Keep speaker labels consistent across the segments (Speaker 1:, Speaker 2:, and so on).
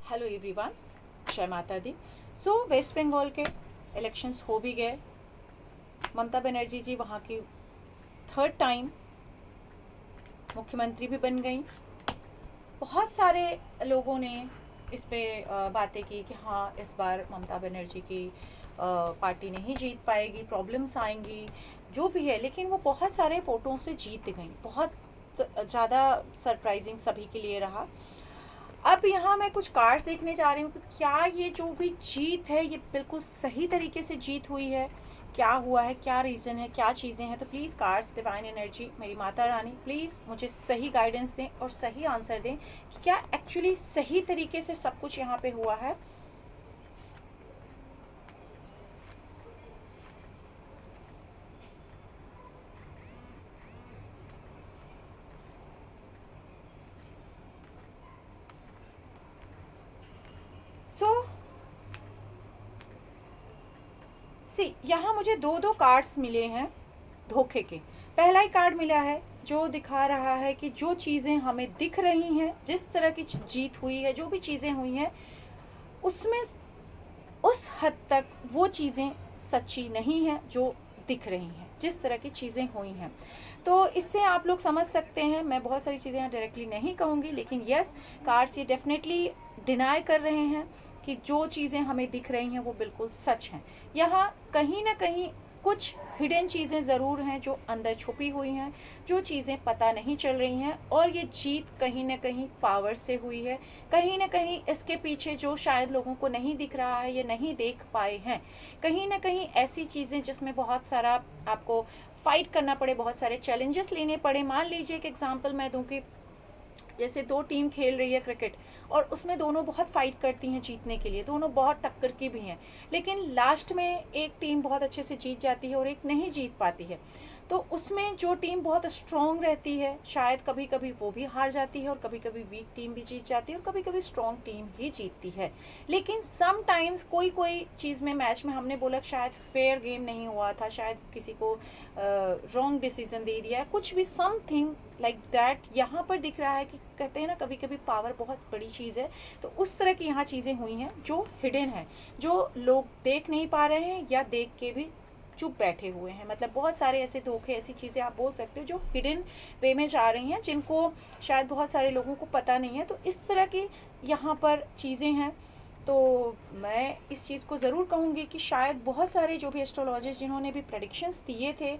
Speaker 1: Hello everyone, जय माता दी। सो waste Bengal के इलेक्शंस हो भी गए। ममता बनर्जी जी वहाँ की थर्ड टाइम मुख्यमंत्री भी बन गई। बहुत सारे लोगों ने इस पे बातें की कि हाँ, इस बार ममता बनर्जी की पार्टी नहीं जीत पाएगी, प्रॉब्लम्स आएंगी, जो भी है। लेकिन वो बहुत सारे वोटों से जीत गई। बहुत ज़्यादा सरप्राइजिंग सभी के लिए रहा। अब यहाँ मैं कुछ कार्ड्स देखने जा रही हूँ कि क्या ये जो भी जीत है ये बिल्कुल सही तरीके से जीत हुई है, क्या हुआ है, क्या रीज़न है, क्या चीज़ें हैं। तो प्लीज़ कार्ड्स, डिवाइन एनर्जी, मेरी माता रानी, प्लीज़ मुझे सही गाइडेंस दें और सही आंसर दें कि क्या एक्चुअली सही तरीके से सब कुछ यहाँ पे हुआ है। सो यहाँ मुझे दो दो कार्ड्स मिले हैं धोखे के। पहला ही कार्ड मिला है जो दिखा रहा है कि जो चीज़ें हमें दिख रही हैं, जिस तरह की जीत हुई है, जो भी चीज़ें हुई हैं, उसमें उस हद तक वो चीज़ें सच्ची नहीं हैं जो दिख रही हैं, जिस तरह की चीज़ें हुई हैं। तो इससे आप लोग समझ सकते हैं, मैं बहुत सारी चीज़ें यहाँ डायरेक्टली नहीं कहूँगी, लेकिन यस, कार्ड्स ये डेफिनेटली डिनाई कर रहे हैं कि जो चीज़ें हमें दिख रही हैं वो बिल्कुल सच हैं। यहाँ कहीं ना कहीं कुछ हिडन चीज़ें ज़रूर हैं जो अंदर छुपी हुई हैं, जो चीज़ें पता नहीं चल रही हैं। और ये जीत कहीं ना कहीं पावर से हुई है। कहीं ना कहीं इसके पीछे जो शायद लोगों को नहीं दिख रहा है या नहीं देख पाए हैं, कहीं ना कहीं ऐसी चीज़ें जिसमें बहुत सारा आपको फाइट करना पड़े, बहुत सारे चैलेंजेस लेने पड़े। मान लीजिए एक एग्जांपल मैं दूं कि जैसे दो टीम खेल रही है क्रिकेट, और उसमें दोनों बहुत फाइट करती हैं जीतने के लिए, दोनों बहुत टक्कर की भी हैं, लेकिन लास्ट में एक टीम बहुत अच्छे से जीत जाती है और एक नहीं जीत पाती है। तो उसमें जो टीम बहुत स्ट्रॉन्ग रहती है, शायद कभी कभी वो भी हार जाती है और कभी कभी वीक टीम भी जीत जाती है और कभी कभी स्ट्रॉन्ग टीम ही जीतती है। लेकिन सम टाइम्स कोई कोई चीज़ में, मैच में हमने बोला शायद फेयर गेम नहीं हुआ था, शायद किसी को रॉन्ग डिसीजन दे दिया, कुछ भी समथिंग लाइक दैट यहाँ पर दिख रहा है कि कहते हैं ना, कभी कभी पावर बहुत बड़ी चीज़ है। तो उस तरह की यहाँ चीज़ें हुई हैं जो हिडन है, जो लोग देख नहीं पा रहे हैं या देख के भी चुप बैठे हुए हैं। मतलब बहुत सारे ऐसे धोखे, ऐसी चीज़ें आप बोल सकते हो जो हिडन वे में जा रही हैं, जिनको शायद बहुत सारे लोगों को पता नहीं है। तो इस तरह की यहाँ पर चीज़ें हैं। तो मैं इस चीज़ को ज़रूर कहूँगी कि शायद बहुत सारे जो भी एस्ट्रोलॉजर्स जिन्होंने भी प्रेडिक्शंस दिए थे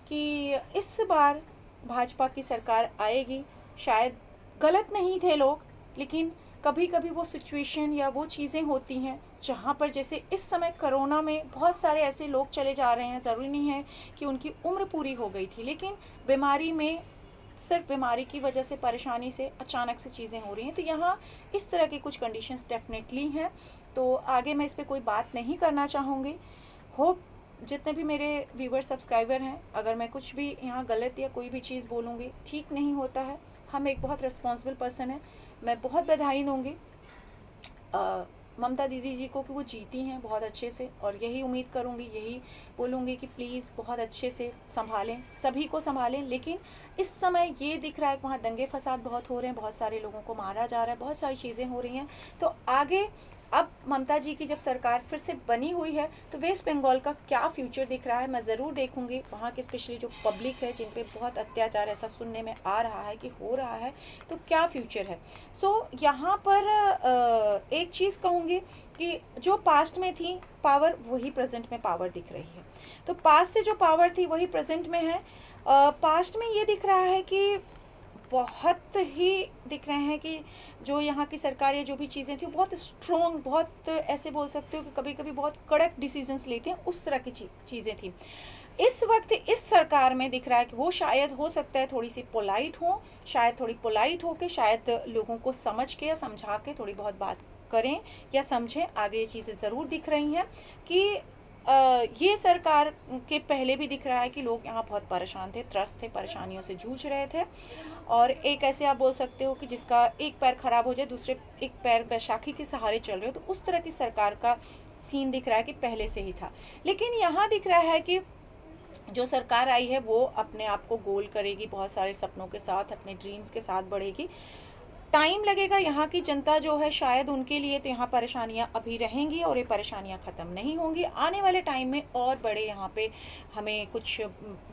Speaker 1: कि इस बार भाजपा की सरकार आएगी, शायद गलत नहीं थे लोग। लेकिन कभी कभी वो सिचुएशन या वो चीज़ें होती हैं जहाँ पर, जैसे इस समय कोरोना में बहुत सारे ऐसे लोग चले जा रहे हैं, ज़रूरी नहीं है कि उनकी उम्र पूरी हो गई थी, लेकिन बीमारी में, सिर्फ बीमारी की वजह से, परेशानी से अचानक से चीज़ें हो रही हैं। तो यहाँ इस तरह की कुछ कंडीशंस डेफिनेटली हैं। तो आगे मैं इस पर कोई बात नहीं करना चाहूँगी। होप जितने भी मेरे व्यूवर सब्सक्राइबर हैं, अगर मैं कुछ भी यहाँ गलत या कोई भी चीज़ बोलूँगी, ठीक नहीं होता है। हम एक बहुत रिस्पॉन्सिबल पर्सन है। मैं बहुत बधाई दूँगी ममता दीदी जी को कि वो जीती हैं बहुत अच्छे से, और यही उम्मीद करूँगी, यही बोलूँगी कि प्लीज़ बहुत अच्छे से संभालें, सभी को संभालें। लेकिन इस समय ये दिख रहा है कि वहाँ दंगे फसाद बहुत हो रहे हैं, बहुत सारे लोगों को मारा जा रहा है, बहुत सारी चीज़ें हो रही हैं। तो आगे अब ममता जी की जब सरकार फिर से बनी हुई है, तो वेस्ट बंगाल का क्या फ्यूचर दिख रहा है मैं ज़रूर देखूंगी। वहाँ के स्पेशली जो पब्लिक है, जिन पे बहुत अत्याचार ऐसा सुनने में आ रहा है कि हो रहा है, तो क्या फ्यूचर है। यहाँ पर एक चीज़ कहूँगी कि जो पास्ट में थी पावर, वही प्रेजेंट में पावर दिख रही है। तो पास्ट से जो पावर थी वही प्रेजेंट में है। पास्ट में ये दिख रहा है कि बहुत ही दिख रहे हैं कि जो यहाँ की सरकार या जो भी चीज़ें थी, बहुत स्ट्रॉन्ग, बहुत ऐसे बोल सकते हो कि कभी कभी बहुत कड़क डिसीजंस लेते हैं, उस तरह की चीज़ें थी। इस वक्त इस सरकार में दिख रहा है कि वो शायद, हो सकता है थोड़ी सी पोलाइट हो, शायद थोड़ी पोलाइट हो के शायद लोगों को समझ के या समझा के थोड़ी बहुत बात करें या समझें। आगे ये चीज़ें ज़रूर दिख रही हैं कि ये सरकार के पहले भी दिख रहा है कि लोग यहाँ बहुत परेशान थे, त्रस्त थे, परेशानियों से जूझ रहे थे। और एक ऐसे आप बोल सकते हो कि जिसका एक पैर खराब हो जाए, दूसरे एक पैर बैसाखी के सहारे चल रहे हो, तो उस तरह की सरकार का सीन दिख रहा है कि पहले से ही था। लेकिन यहाँ दिख रहा है कि जो सरकार आई है वो अपने आप को गोल करेगी, बहुत सारे सपनों के साथ, अपने ड्रीम्स के साथ बढ़ेगी। टाइम लगेगा। यहाँ की जनता जो है शायद उनके लिए तो यहाँ परेशानियाँ अभी रहेंगी और ये परेशानियाँ ख़त्म नहीं होंगी। आने वाले टाइम में और बड़े यहाँ पे हमें कुछ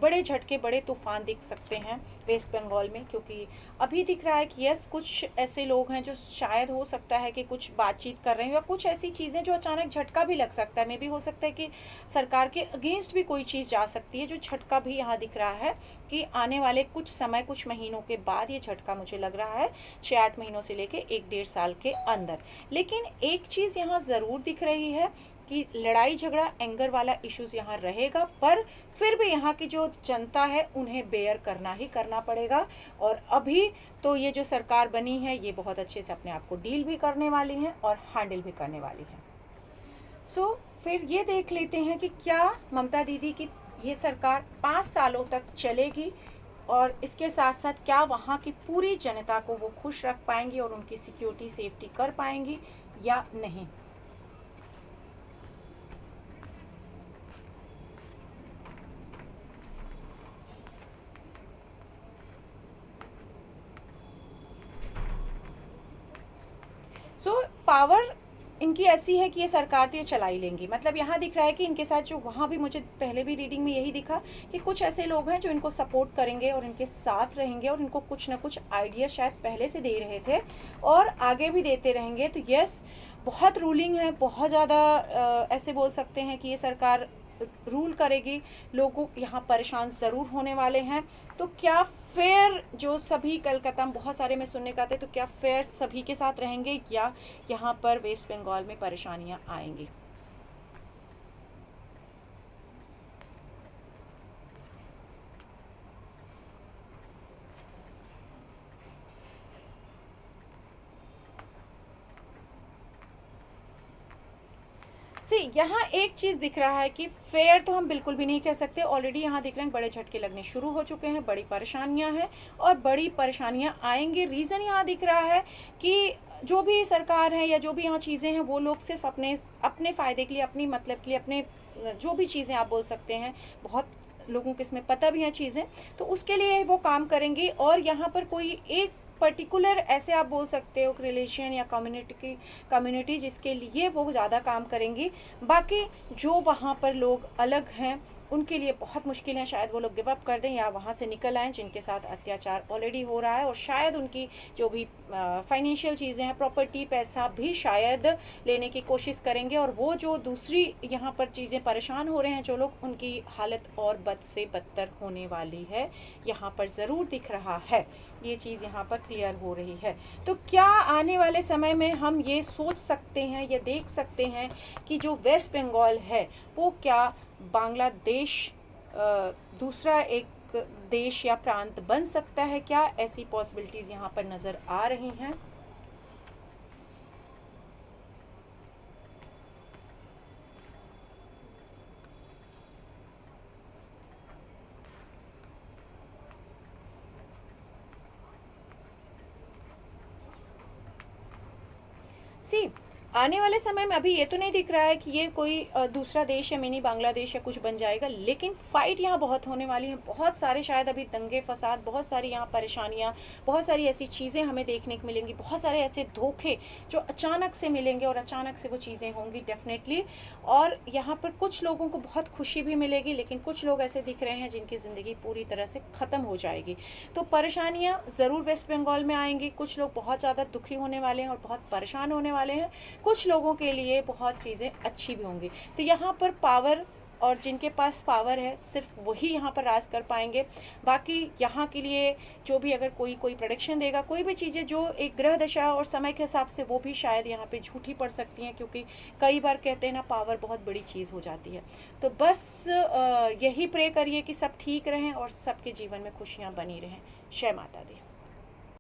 Speaker 1: बड़े झटके, बड़े तूफान दिख सकते हैं वेस्ट बंगाल में, क्योंकि अभी दिख रहा है कि यस कुछ ऐसे लोग हैं जो शायद हो सकता है कि कुछ बातचीत कर रहे हैं या कुछ ऐसी चीज़ें जो अचानक झटका भी लग सकता है। मे भी हो सकता है कि सरकार के अगेंस्ट भी कोई चीज़ जा सकती है, जो झटका भी यहाँ दिख रहा है कि आने वाले कुछ समय, कुछ महीनों के बाद ये झटका मुझे लग रहा है 6-8 महीनों से लेके 1-1.5 साल के अंदर। लेकिन एक चीज़ यहाँ ज़रूर दिख रही है कि लड़ाई झगड़ा, एंगर वाला इश्यूज़ यहाँ रहेगा, पर फिर भी यहाँ की जो जनता है उन्हें बेयर करना ही करना पड़ेगा। और अभी तो ये जो सरकार बनी है ये बहुत अच्छे से अपने आप को डील भी करने वाली है और हैंडल भी करने वाली है। सो फिर ये देख लेते हैं कि क्या ममता दीदी की ये सरकार 5 सालों तक चलेगी और इसके साथ साथ क्या वहाँ की पूरी जनता को वो खुश रख पाएंगी और उनकी सिक्योरिटी, सेफ्टी कर पाएंगी या नहीं। पावर इनकी ऐसी है कि ये सरकार तो ये चला ही लेंगी। मतलब यहाँ दिख रहा है कि इनके साथ जो, वहाँ भी मुझे पहले भी रीडिंग में यही दिखा कि कुछ ऐसे लोग हैं जो इनको सपोर्ट करेंगे और इनके साथ रहेंगे और इनको कुछ ना कुछ आइडिया शायद पहले से दे रहे थे और आगे भी देते रहेंगे। तो यस, बहुत रूलिंग है, बहुत ज़्यादा ऐसे बोल सकते हैं कि ये सरकार रूल करेगी। लोगों यहाँ परेशान ज़रूर होने वाले हैं। तो क्या फेयर जो सभी कलकत्ता में बहुत सारे में सुनने का आते, तो क्या फेयर सभी के साथ रहेंगे या यहाँ पर वेस्ट बंगाल में परेशानियाँ आएंगी। यहाँ एक चीज़ दिख रहा है कि फेयर तो हम बिल्कुल भी नहीं कह सकते। ऑलरेडी यहाँ दिख रहे हैं बड़े झटके लगने शुरू हो चुके हैं, बड़ी परेशानियाँ हैं और बड़ी परेशानियाँ आएंगी। रीज़न यहाँ दिख रहा है कि जो भी सरकार है या जो भी यहाँ चीज़ें हैं वो लोग सिर्फ अपने फ़ायदे के लिए, अपनी मतलब के लिए, अपने जो भी चीज़ें आप बोल सकते हैं, बहुत लोगों को इसमें पता भी हैं चीज़ें, तो उसके लिए वो काम करेंगे। और यहाँ पर कोई एक पर्टिकुलर ऐसे आप बोल सकते हो रिलीजन या कम्युनिटी जिसके लिए वो ज़्यादा काम करेंगी। बाकी जो वहाँ पर लोग अलग हैं उनके लिए बहुत मुश्किल है, शायद वो लोग गिव अप कर दें या वहाँ से निकल आएँ जिनके साथ अत्याचार ऑलरेडी हो रहा है। और शायद उनकी जो भी फाइनेंशियल चीज़ें हैं, प्रॉपर्टी, पैसा भी शायद लेने की कोशिश करेंगे। और वो जो दूसरी यहाँ पर चीज़ें परेशान हो रहे हैं जो लोग, उनकी हालत और बद से बदतर होने वाली है, यहाँ पर ज़रूर दिख रहा है। ये चीज़ यहाँ पर क्लियर हो रही है। तो क्या आने वाले समय में हम ये सोच सकते हैं, ये देख सकते हैं कि जो वेस्ट बंगाल है वो क्या बांग्लादेश दूसरा एक देश या प्रांत बन सकता है? क्या ऐसी पॉसिबिलिटीज़ यहाँ पर नज़र आ रही हैं? आने वाले समय में अभी ये तो नहीं दिख रहा है कि ये कोई दूसरा देश या मिनी बांग्लादेश या कुछ बन जाएगा, लेकिन फ़ाइट यहाँ बहुत होने वाली है। बहुत सारे शायद अभी दंगे फसाद, बहुत सारी यहाँ परेशानियाँ, बहुत सारी ऐसी चीज़ें हमें देखने को मिलेंगी, बहुत सारे ऐसे धोखे जो अचानक से मिलेंगे और अचानक से वो चीज़ें होंगी डेफिनेटली। और यहाँ पर कुछ लोगों को बहुत खुशी भी मिलेगी, लेकिन कुछ लोग ऐसे दिख रहे हैं जिनकी ज़िंदगी पूरी तरह से ख़त्म हो जाएगी। तो परेशानियाँ ज़रूर वेस्ट बंगाल में आएंगी। कुछ लोग बहुत ज़्यादा दुखी होने वाले हैं और बहुत परेशान होने वाले हैं। कुछ लोगों के लिए बहुत चीज़ें अच्छी भी होंगी। तो यहाँ पर पावर, और जिनके पास पावर है सिर्फ वही यहाँ पर राज कर पाएंगे। बाकी यहाँ के लिए जो भी अगर कोई प्रेडिक्शन देगा, कोई भी चीज़ें जो एक ग्रह दशा और समय के हिसाब से, वो भी शायद यहाँ पे झूठी पड़ सकती हैं, क्योंकि कई बार कहते हैं ना, पावर बहुत बड़ी चीज़ हो जाती है। तो बस यही प्रे करिए कि सब ठीक रहें और सबके जीवन में खुशियाँ बनी रहें। जय माता दी।